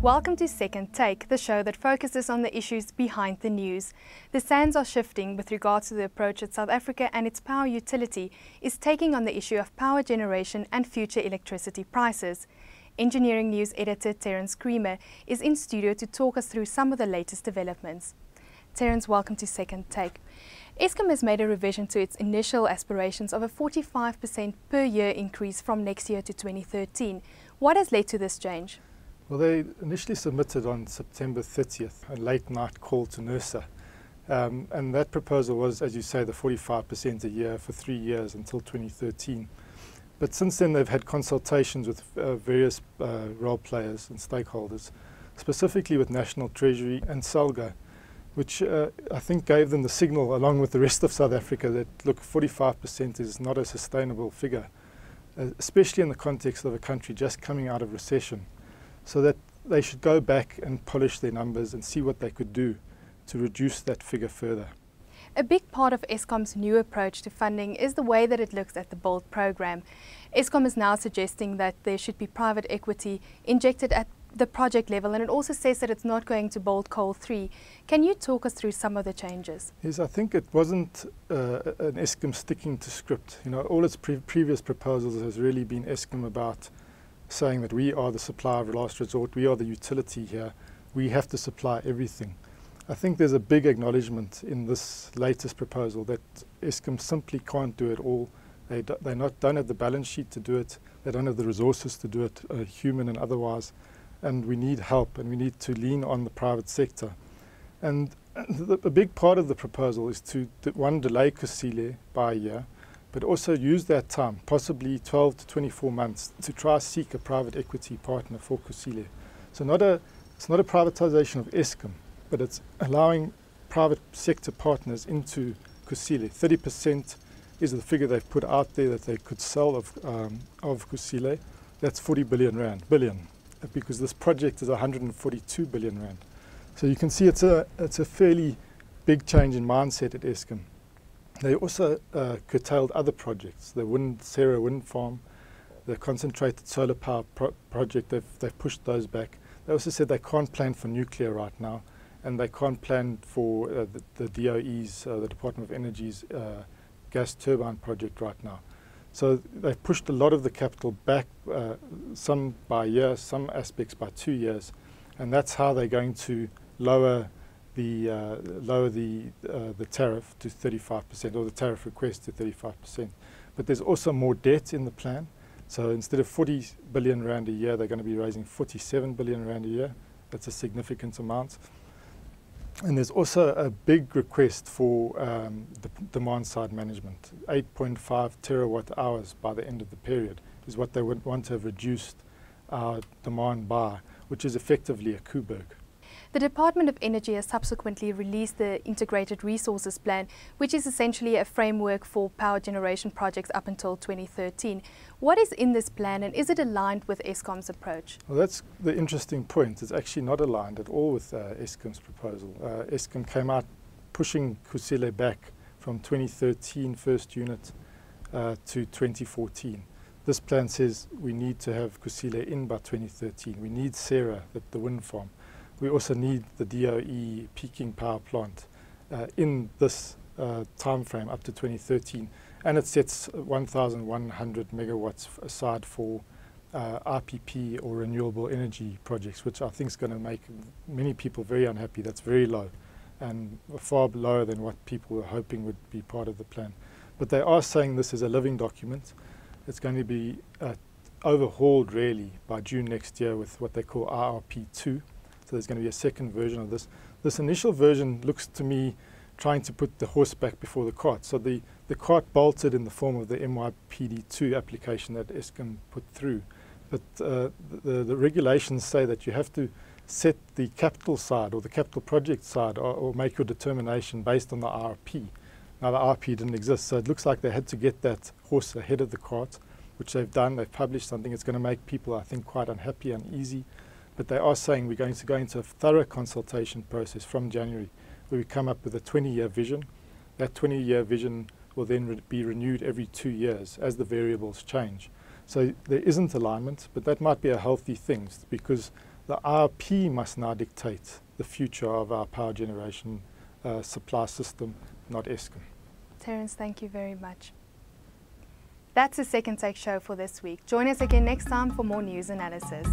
Welcome to Second Take, the show that focuses on the issues behind the news. The sands are shifting with regard to the approach that South Africa and its power utility is taking on the issue of power generation and future electricity prices. Engineering News editor Terence Creamer is in studio to talk us through some of the latest developments. Terence, welcome to Second Take. Eskom has made a revision to its initial aspirations of a 45% per year increase from next year to 2013. What has led to this change? Well, they initially submitted on September 30th a late night call to NERSA. And that proposal was, as you say, the 45% a year for 3 years until 2013. But since then they've had consultations with various role players and stakeholders, specifically with National Treasury and SALGO, which I think gave them the signal, along with the rest of South Africa, that look, 45% is not a sustainable figure, especially in the context of a country just coming out of recession. So that they should go back and polish their numbers and see what they could do to reduce that figure further. A big part of Eskom's new approach to funding is the way that it looks at the BUILD program. Eskom is now suggesting that there should be private equity injected at the project level, and it also says that it's not going to build Coal 3. Can you talk us through some of the changes? Yes, I think it wasn't an Eskom sticking to script. You know, all its previous proposals has really been Eskom about saying that we are the supplier of last resort, we are the utility here, we have to supply everything. I think there's a big acknowledgement in this latest proposal that Eskom simply can't do it all. They don't have the balance sheet to do it, they don't have the resources to do it, human and otherwise, and we need help and we need to lean on the private sector. And a big part of the proposal is to, one, delay Kusile by a year, but also use that time, possibly 12 to 24 months, to try to seek a private equity partner for Kusile. So it's not a privatization of Eskom, but it's allowing private sector partners into Kusile. 30% is the figure they've put out there that they could sell of Kusile. That's 40 billion, because this project is 142 billion rand. So you can see it's a fairly big change in mindset at Eskom. They also curtailed other projects, the Sarah wind farm, the concentrated solar power project, they've pushed those back. They also said they can't plan for nuclear right now, and they can't plan for the DOE's, the Department of Energy's gas turbine project right now. So they've pushed a lot of the capital back, some by a year, some aspects by 2 years, and that's how they're going to lower the tariff to 35%, or the tariff request to 35%. But there's also more debt in the plan. So instead of 40 billion rand a year, they're going to be raising 47 billion rand a year. That's a significant amount. And there's also a big request for the demand side management. 8.5 terawatt hours by the end of the period is what they would want to have reduced our demand by, which is effectively a Coburg. The Department of Energy has subsequently released the Integrated Resources Plan, which is essentially a framework for power generation projects up until 2013. What is in this plan, and is it aligned with Eskom's approach? Well, that's the interesting point. It's actually not aligned at all with Eskom's proposal. Eskom came out pushing Kusile back from 2013 first unit to 2014. This plan says we need to have Kusile in by 2013. We need Sarah, the wind farm. We also need the DOE peaking power plant in this time frame up to 2013, and it sets 1,100 megawatts aside for IPP or renewable energy projects, which I think is going to make many people very unhappy. That's very low and far lower than what people were hoping would be part of the plan. But they are saying this is a living document. It's going to be overhauled really by June next year with what they call IRP2. So there's going to be a second version of this. This initial version looks to me trying to put the horse back before the cart. So the cart bolted in the form of the MYPD2 application that Eskom put through. But the regulations say that you have to set the capital side or the capital project side or make your determination based on the IRP. Now the IRP didn't exist, so it looks like they had to get that horse ahead of the cart, which they've done. They've published something. It's going to make people, I think, quite unhappy and uneasy. But they are saying we're going to go into a thorough consultation process from January, where we come up with a 20-year vision. That 20-year vision will then be renewed every 2 years as the variables change. So there isn't alignment, but that might be a healthy thing because the IRP must now dictate the future of our power generation supply system, not Eskom. Terence, thank you very much. That's the Second Take show for this week. Join us again next time for more news analysis.